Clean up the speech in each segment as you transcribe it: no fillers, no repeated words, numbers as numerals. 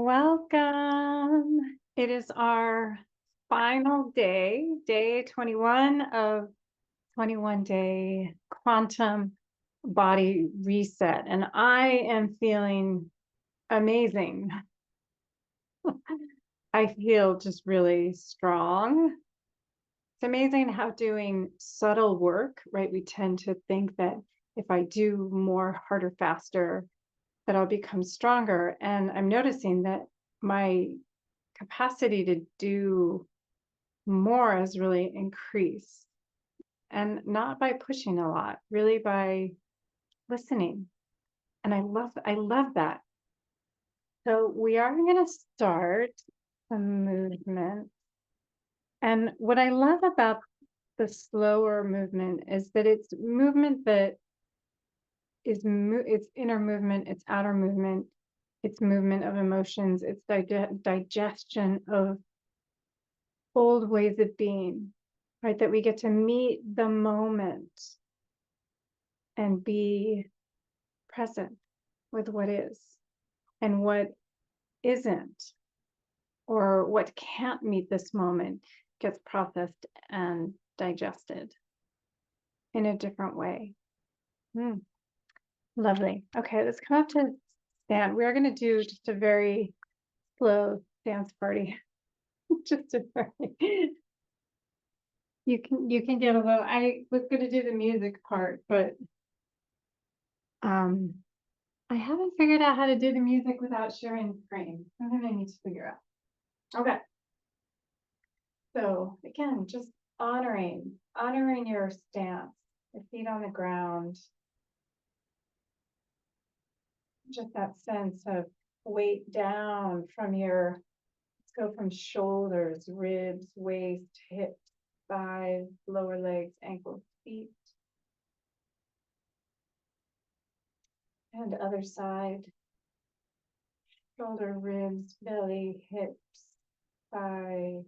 Welcome. It is our final day, day 21 of 21-day quantum body reset. And I am feeling amazing. I feel just really strong. It's amazing how doing subtle work, right? We tend to think that if I do more, harder, faster, that I'll become stronger. And I'm noticing that my capacity to do more has really increased, and not by pushing a lot, really by listening. And I love that. So we are going to start the movement. And what I love about the slower movement is that it's movement that is it's inner movement, it's outer movement, it's movement of emotions, it's digestion of old ways of being, right? That we get to meet the moment and be present with what is and what isn't, or what can't meet this moment gets processed and digested in a different way. Lovely. Okay, let's come up to stand. We are going to do just a very slow dance party. Just a very you can get a little. I was going to do the music part, but I haven't figured out how to do the music without sharing the screen. Something I need to figure out. Okay. So again, just honoring your stance, your feet on the ground. Just that sense of weight down from your, let's go from shoulders, ribs, waist, hips, thighs, lower legs, ankles, feet. And other side. Shoulder, ribs, belly, hips, thigh,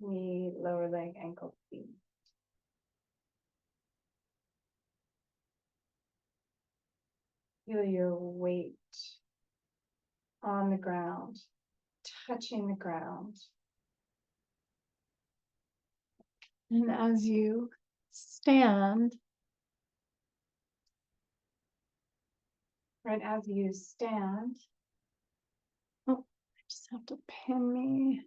knee, lower leg, ankle, feet. Feel your weight on the ground, touching the ground. And as you stand, oh, I just have to pin me.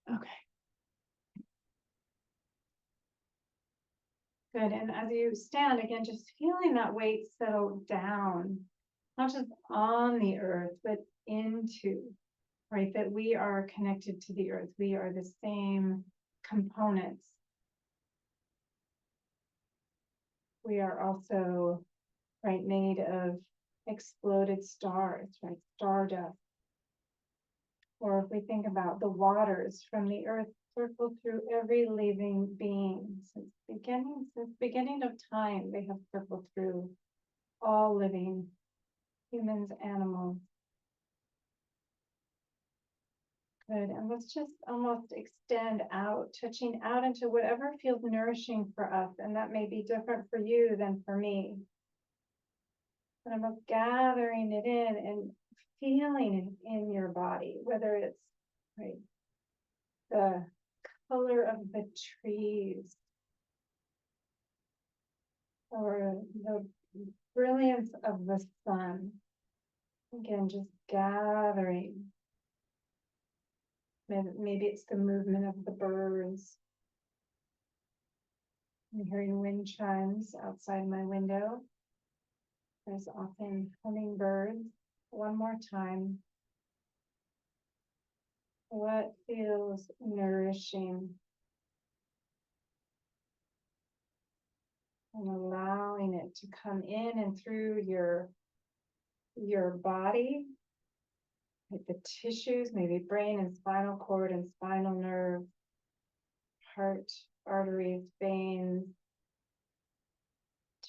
Okay. Good. And as you stand, again, just feeling that weight settle down, not just on the earth, but into, right? That we are connected to the earth. We are the same components. We are also, right, made of exploded stars, right? Stardust. Or if we think about the waters from the earth circle through every living being since beginning of time, they have circled through all living humans, animals. Good. And let's just almost extend out, touching out into whatever feels nourishing for us. And that may be different for you than for me. But I'm just gathering it in and feeling it in your body, whether it's, right, the color of the trees, or the brilliance of the sun. Again, just gathering. Maybe it's the movement of the birds. I'm hearing wind chimes outside my window. There's often hummingbirds. One more time. What feels nourishing? And allowing it to come in and through your body, like the tissues, maybe brain and spinal cord and spinal nerve, heart, arteries, veins,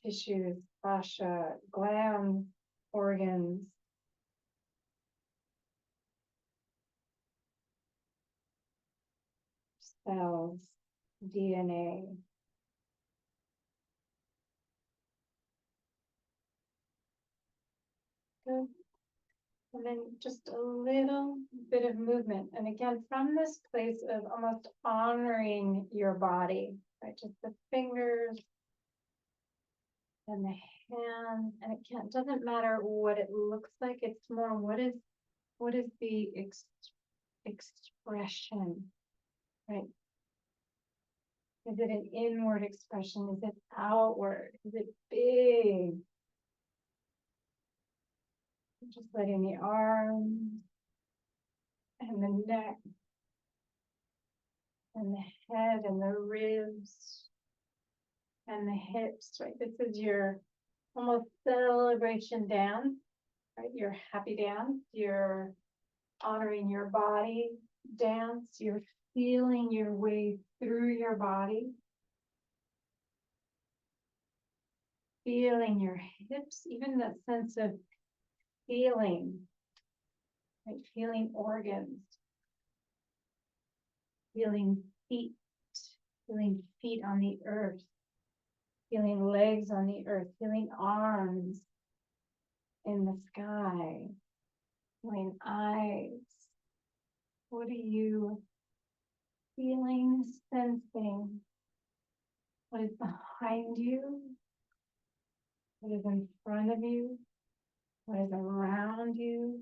tissues, fascia, glands, organs. Cells, DNA. Good. And then just a little bit of movement. And again, from this place of almost honoring your body, right? Just the fingers and the hands. And it doesn't matter what it looks like. It's more what is the expression, right? Is it an inward expression? Is it outward? Is it big? Just letting the arms and the neck and the head and the ribs and the hips, right? This is your almost celebration dance, right? Your happy dance, your honoring your body dance, you're feeling your way through your body, feeling your hips, even that sense of feeling, right? Feeling organs, feeling feet, feeling feet on the earth, feeling legs on the earth, feeling arms in the sky, feeling eyes. What are you feeling, sensing? What is behind you? What is in front of you? What is around you?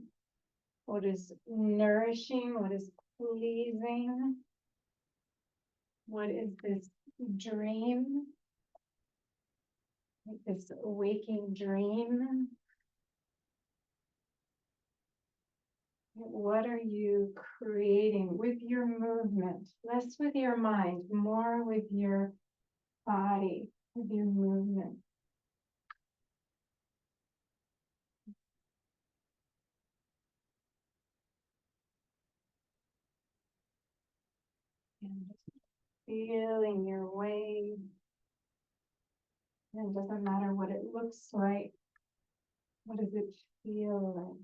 What is nourishing? What is pleasing? What is this dream? This waking dream? What are you creating with your movement? Less with your mind, more with your body, with your movement. And just feeling your way. And it doesn't matter what it looks like. What does it feel like?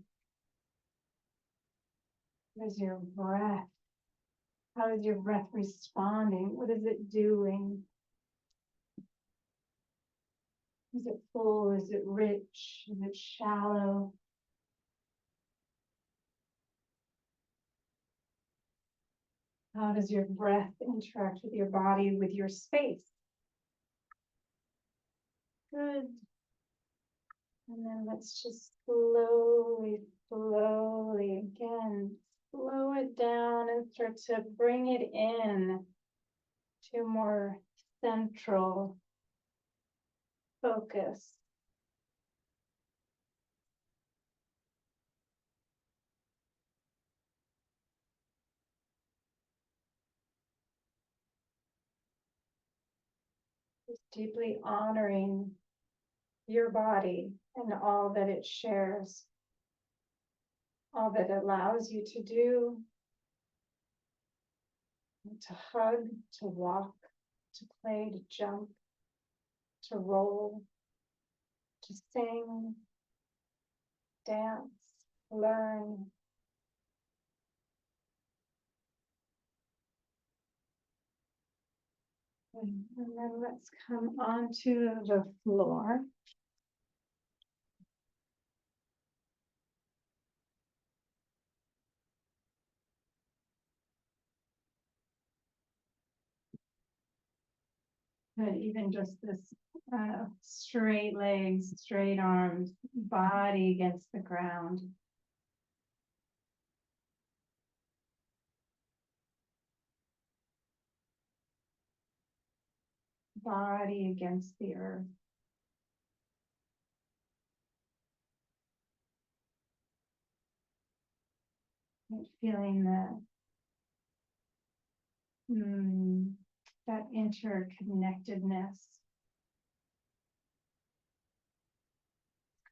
What is your breath? How is your breath responding? What is it doing? Is it full? Is it rich? Is it shallow? How does your breath interact with your body, with your space? Good. And then let's just slowly again, slow it down and start to bring it in to more central focus. Just deeply honoring your body and all that it shares, all that it allows you to do, to hug, to walk, to play, to jump, to roll, to sing, dance, learn. And then let's come onto the floor. But even just this straight legs, straight arms, body against the ground. Body against the earth. And feeling that interconnectedness.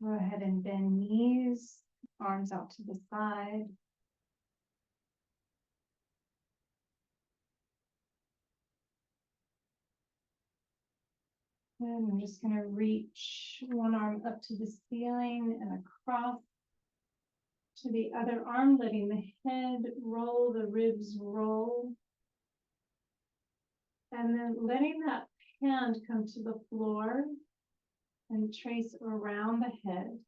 Go ahead and bend knees, arms out to the side. And I'm just going to reach one arm up to the ceiling and across to the other arm, letting the head roll, the ribs roll. And then letting that hand come to the floor and trace around the head.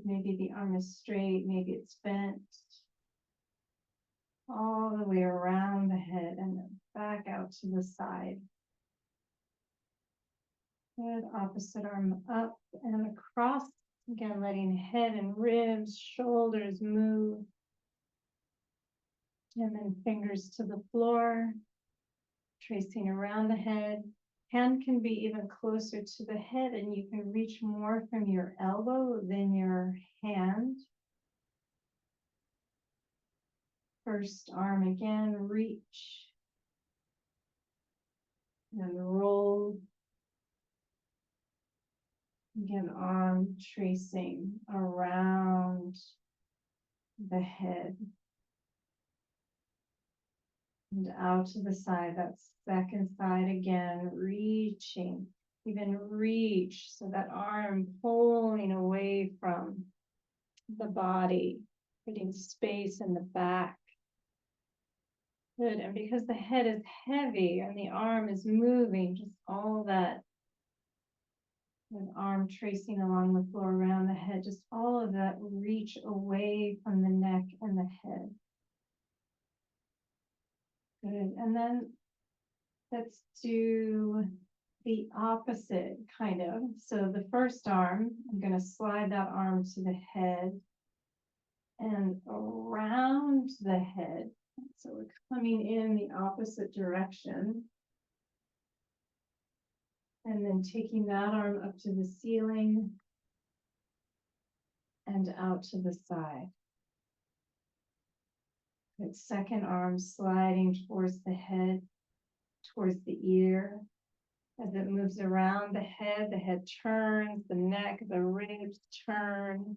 Maybe the arm is straight, maybe it's bent. All the way around the head and then back out to the side. Good, opposite arm up and across. Again, letting head and ribs, shoulders move. And then fingers to the floor, tracing around the head. Hand can be even closer to the head and you can reach more from your elbow than your hand. First arm again, reach. And roll. Again, arm tracing around the head. And out to the side, that second side again, reaching, even reach, so that arm pulling away from the body, putting space in the back. Good, and because the head is heavy and the arm is moving, just all that, an arm tracing along the floor around the head, just all of that reach away from the neck and the head. Good, and then let's do the opposite kind of. So the first arm, I'm going to slide that arm to the head and around the head. So we're coming in the opposite direction. And then taking that arm up to the ceiling and out to the side. Good, second arm sliding towards the head, towards the ear. As it moves around the head turns, the neck, the ribs turn.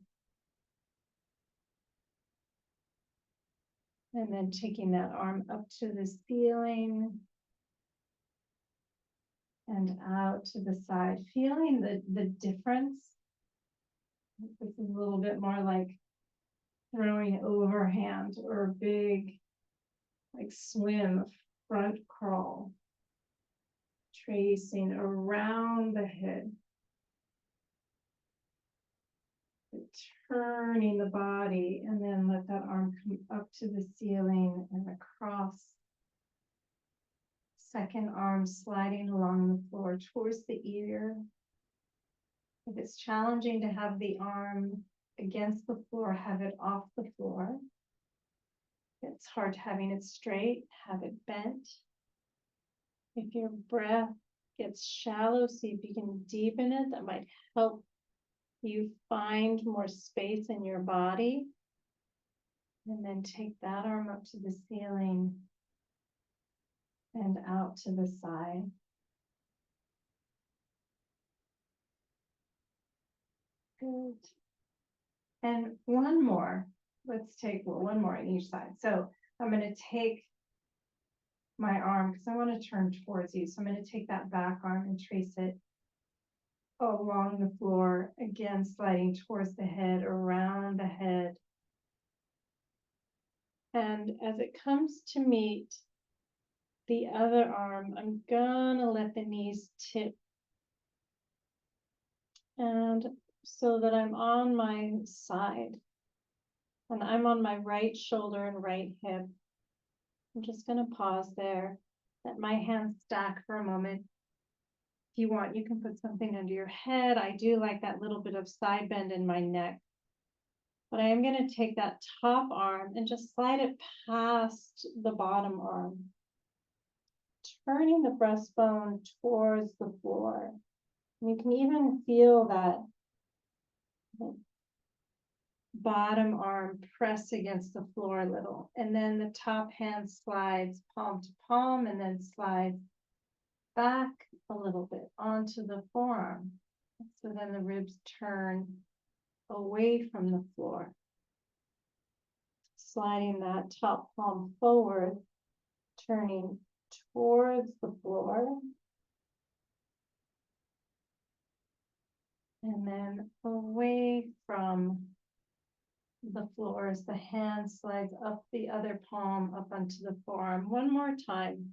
And then taking that arm up to the ceiling and out to the side, feeling the difference. This is a little bit more like throwing overhand or a big, like swim, front crawl. Tracing around the head. Turning the body and then let that arm come up to the ceiling and across. Second arm sliding along the floor towards the ear. If it's challenging to have the arm against the floor, have it off the floor. If it's hard having it straight, have it bent. If your breath gets shallow, see if you can deepen it. That might help you find more space in your body. And then take that arm up to the ceiling and out to the side. Good. And one more. Let's take one more on each side. So I'm going to take my arm because I want to turn towards you. So I'm going to take that back arm and trace it along the floor, again sliding towards the head, around the head. And as it comes to meet the other arm, I'm gonna let the knees tip. And so that I'm on my side. And I'm on my right shoulder and right hip. I'm just gonna pause there. Let my hands stack for a moment. If you want, you can put something under your head. I do like that little bit of side bend in my neck. But I am going to take that top arm and just slide it past the bottom arm, turning the breastbone towards the floor. And you can even feel that bottom arm press against the floor a little. And then the top hand slides palm to palm and then slides back a little bit onto the forearm. So then the ribs turn away from the floor. Sliding that top palm forward, turning towards the floor. And then away from the floor as the hand slides up the other palm up onto the forearm. One more time,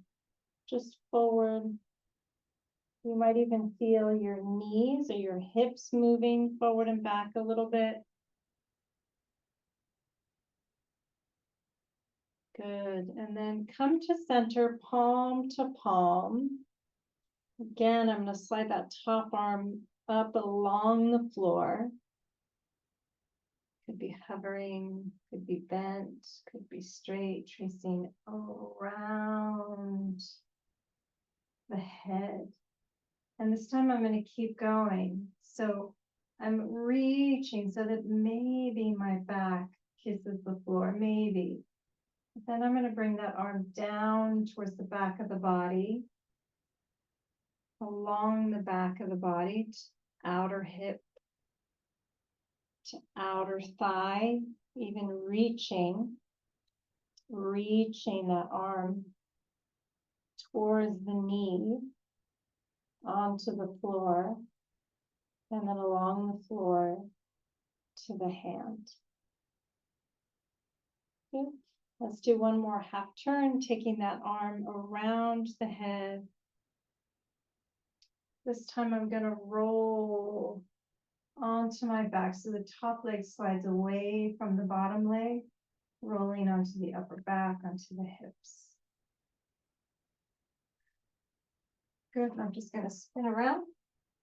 just forward. You might even feel your knees or your hips moving forward and back a little bit. Good. And then come to center, palm to palm. Again, I'm going to slide that top arm up along the floor. Could be hovering, could be bent, could be straight, tracing around the head. And this time I'm going to keep going. So I'm reaching so that maybe my back kisses the floor, maybe. But then I'm going to bring that arm down towards the back of the body, along the back of the body, outer hip to outer thigh, even reaching that arm towards the knee, onto the floor, and then along the floor to the hand. Okay. Let's do one more half turn, taking that arm around the head. This time I'm going to roll onto my back. So the top leg slides away from the bottom leg, rolling onto the upper back, onto the hips. Good. I'm just going to spin around.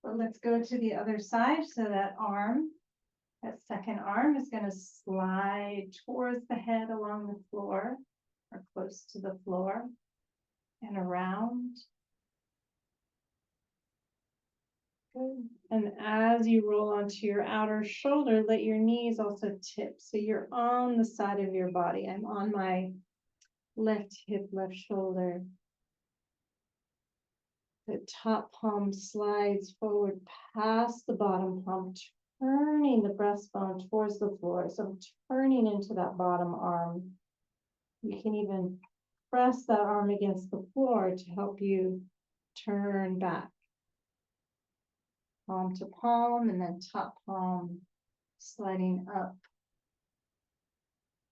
But let's go to the other side. So that arm, that second arm is going to slide towards the head along the floor or close to the floor and around. Good. And as you roll onto your outer shoulder, let your knees also tip. So you're on the side of your body. I'm on my left hip, left shoulder. The top palm slides forward past the bottom palm, turning the breastbone towards the floor. So I'm turning into that bottom arm. You can even press that arm against the floor to help you turn back. Palm to palm, and then top palm sliding up.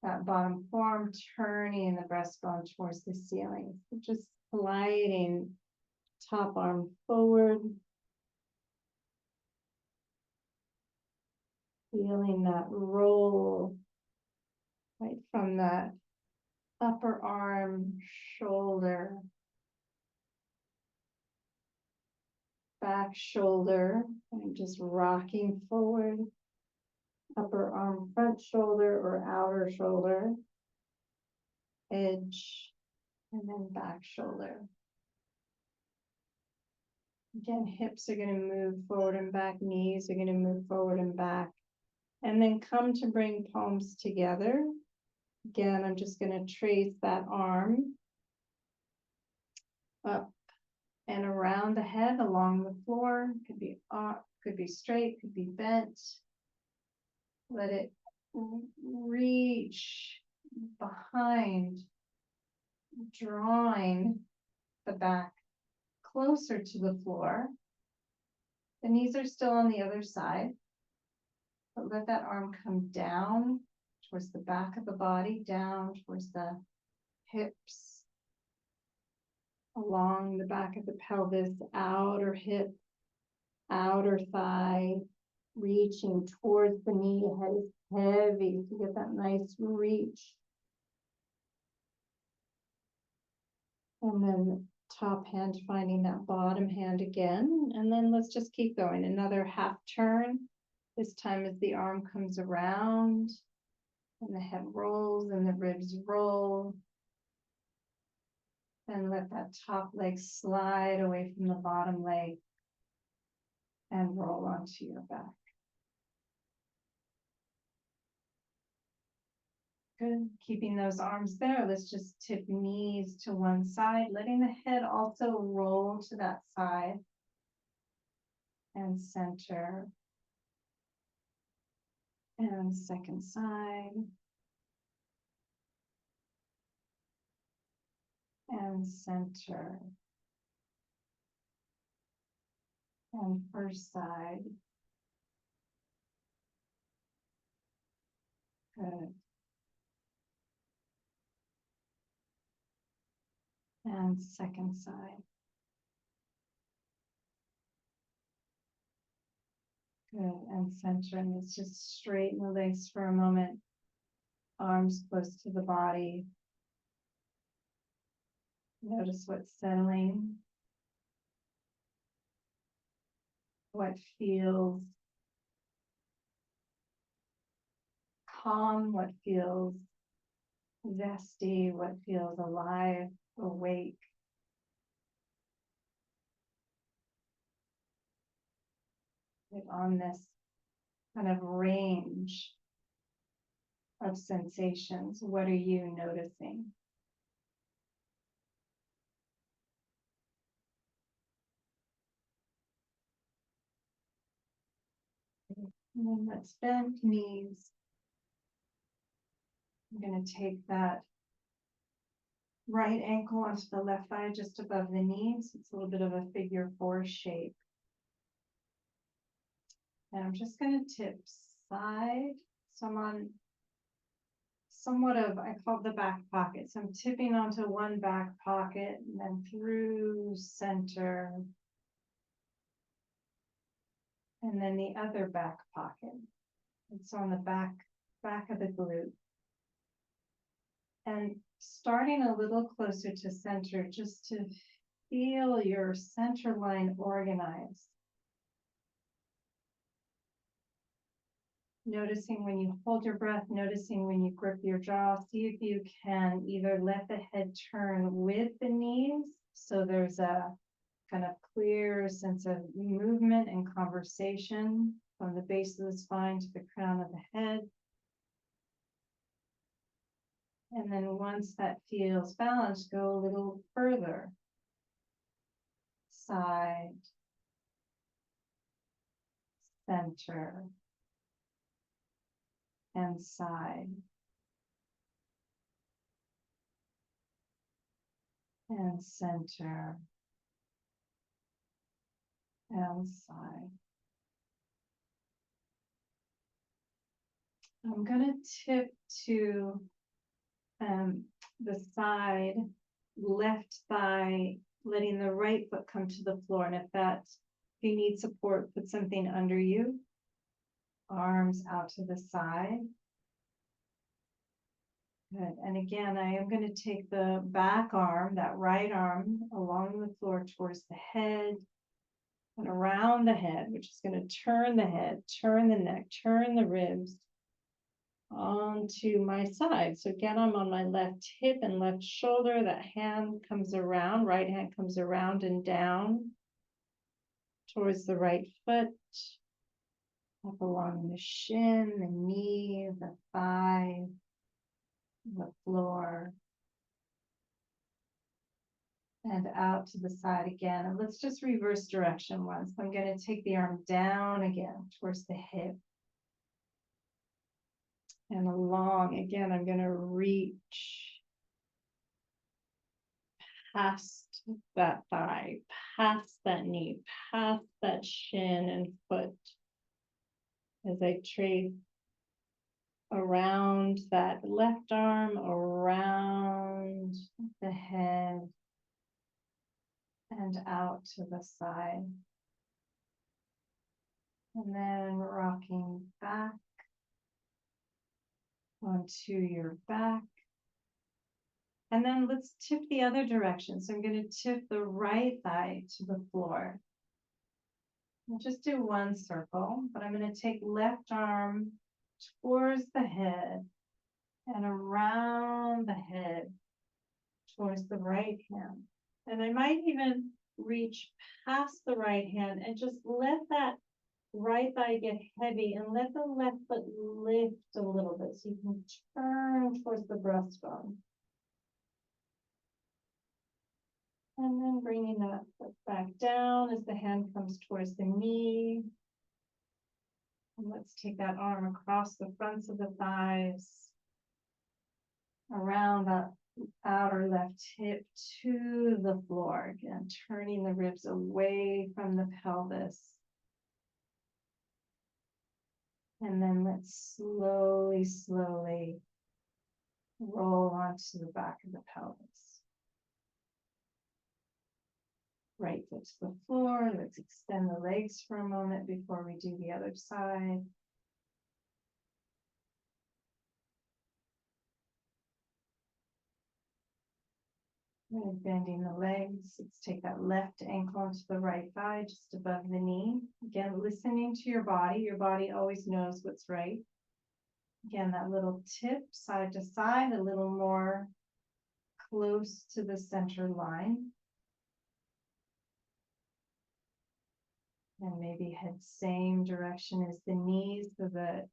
That bottom forearm turning the breastbone towards the ceiling. So just sliding top arm forward. Feeling that roll right from that upper arm, shoulder, back shoulder, and just rocking forward. Upper arm, front shoulder or outer shoulder, edge, and then back shoulder. Again, hips are going to move forward and back, knees are going to move forward and back. And then come to bring palms together. Again, I'm just going to trace that arm up and around the head, along the floor. Could be up, could be straight, could be bent. Let it reach behind, drawing the back closer to the floor. The knees are still on the other side, but let that arm come down towards the back of the body, down towards the hips, along the back of the pelvis, outer hip, outer thigh, reaching towards the knee. Head is heavy to get that nice reach. And then top hand finding that bottom hand again. And then let's just keep going. Another half turn. This time as the arm comes around and the head rolls and the ribs roll. And let that top leg slide away from the bottom leg and roll onto your back. Good. Keeping those arms there. Let's just tip knees to one side, letting the head also roll to that side and center. And second side. And center. And first side. Good. And second side. Good. And center. And let's just straighten the legs for a moment. Arms close to the body. Notice what's settling, what feels calm, what feels zesty, what feels alive, awake. On this kind of range of sensations, what are you noticing? And then let's bend knees. I'm going to take that right ankle onto the left thigh just above the knees. It's a little bit of a figure 4 shape. And I'm just going to tip side. So I'm on somewhat of, I call it the back pocket. So I'm tipping onto one back pocket and then through center. And then the other back pocket. It's on the back of the glute. And starting a little closer to center, just to feel your center line organized. Noticing when you hold your breath, noticing when you grip your jaw. See if you can either let the head turn with the knees, so there's a kind of clear sense of movement and conversation from the base of the spine to the crown of the head. And then once that feels balanced, go a little further. Side, center, and side, and center, and side. I'm going to tip to the side, left thigh, letting the right foot come to the floor. And if you need support, put something under you. Arms out to the side. Good. And again, I am going to take the back arm, that right arm, along the floor towards the head and around the head, which is going to turn the head, turn the neck, turn the ribs onto my side. So again, I'm on my left hip and left shoulder. That hand comes around, right hand comes around and down towards the right foot, up along the shin, the knee, the thigh, the floor, and out to the side again. And let's just reverse direction once. I'm going to take the arm down again towards the hip and along. Again, I'm going to reach past that thigh, past that knee, past that shin and foot as I trace around that left arm, around the head, and out to the side. And then rocking back onto your back. And then let's tip the other direction. So I'm going to tip the right thigh to the floor. I'll just do one circle, but I'm going to take left arm towards the head and around the head towards the right hand. And I might even reach past the right hand and just let that right thigh get heavy and let the left foot lift a little bit so you can turn towards the breastbone. And then bringing that foot back down as the hand comes towards the knee. And let's take that arm across the fronts of the thighs, around that outer left hip to the floor. Again, turning the ribs away from the pelvis. And then let's slowly, slowly roll onto the back of the pelvis. Right foot to the floor. Let's extend the legs for a moment before we do the other side. And bending the legs. Let's take that left ankle onto the right thigh, just above the knee. Again, listening to your body. Your body always knows what's right. Again, that little tip side to side, a little more close to the center line. And maybe head same direction as the knees so that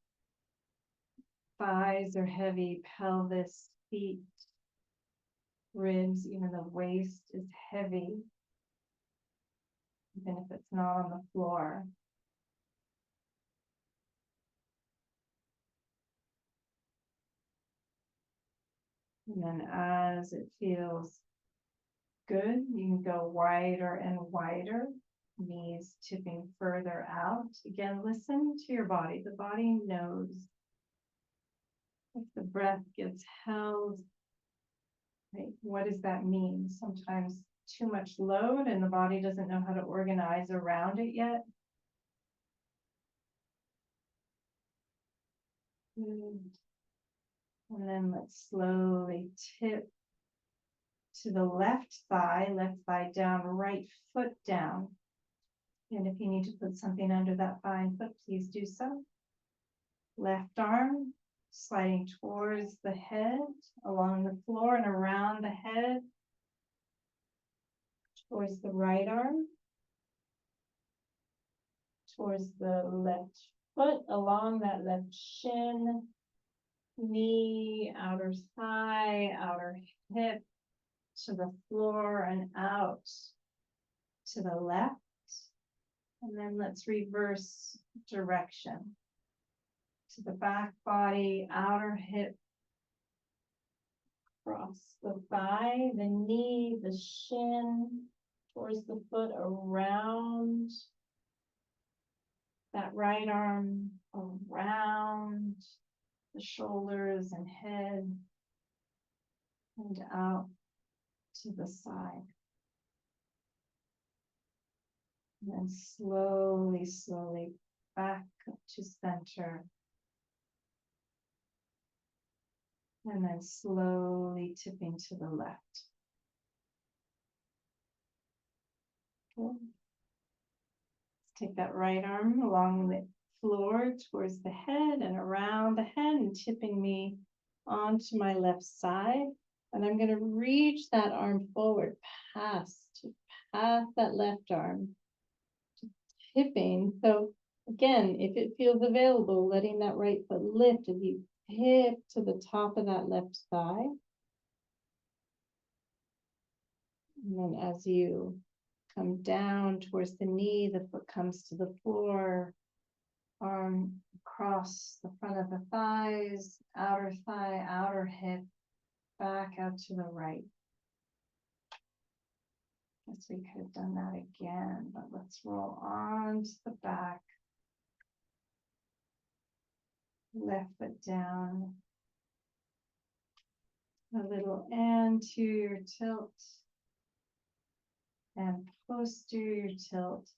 thighs are heavy, pelvis, feet, ribs, even the waist is heavy, even if it's not on the floor. And then as it feels good, you can go wider and wider, knees tipping further out. Again, listen to your body. The body knows if the breath gets held. Right? What does that mean? Sometimes too much load and the body doesn't know how to organize around it yet. Good. And then let's slowly tip to the left thigh down, right foot down. And if you need to put something under that thigh and foot, please do so. Left arm sliding towards the head, along the floor and around the head, towards the right arm, towards the left foot, along that left shin, knee, outer thigh, outer hip, to the floor and out to the left. And then let's reverse direction to the back body, outer hip, across the thigh, the knee, the shin, towards the foot, around that right arm, around the shoulders and head, and out to the side. And then slowly, slowly back up to center. And then slowly tipping to the left. Okay. Let's take that right arm along the floor towards the head and around the head and tipping me onto my left side. And I'm going to reach that arm forward past that left arm, tipping. So again, if it feels available, letting that right foot lift as you tip to the top of that left thigh. And then as you come down towards the knee, the foot comes to the floor, arm across the front of the thighs, outer hip, back out to the right. Guess we could have done that again, but let's roll on to the back. Left foot down. A little anterior tilt and posterior tilt.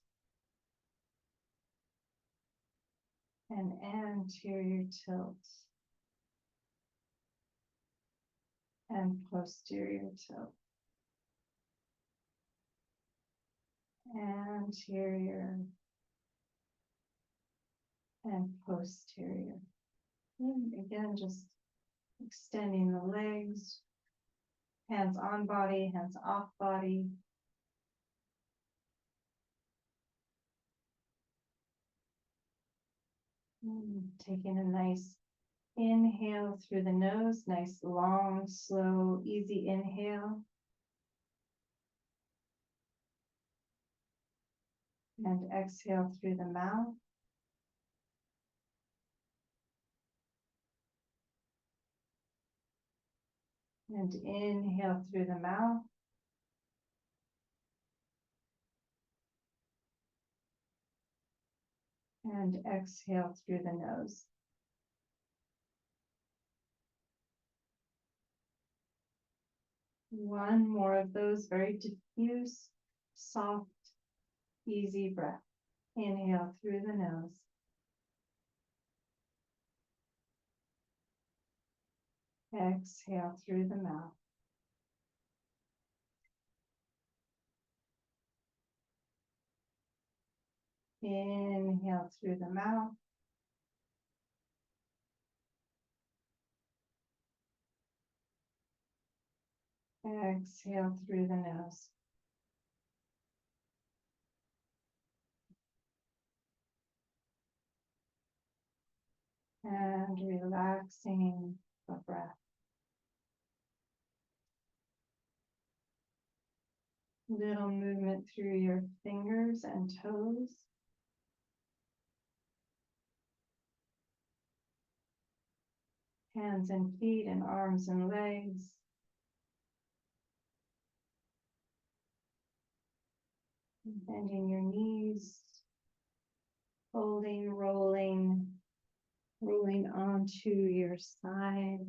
And anterior tilt. And posterior tilt. Anterior and posterior. And again, just extending the legs, hands on body, hands off body. Taking a nice inhale through the nose, nice long, slow, easy inhale. And exhale through the mouth. And inhale through the mouth. And exhale through the nose. One more of those very diffuse, soft, easy breath. Inhale through the nose. Exhale through the mouth. Inhale through the mouth. Exhale through the nose. And relaxing the breath. Little movement through your fingers and toes. Hands and feet and arms and legs. Bending your knees. Folding, rolling onto your side.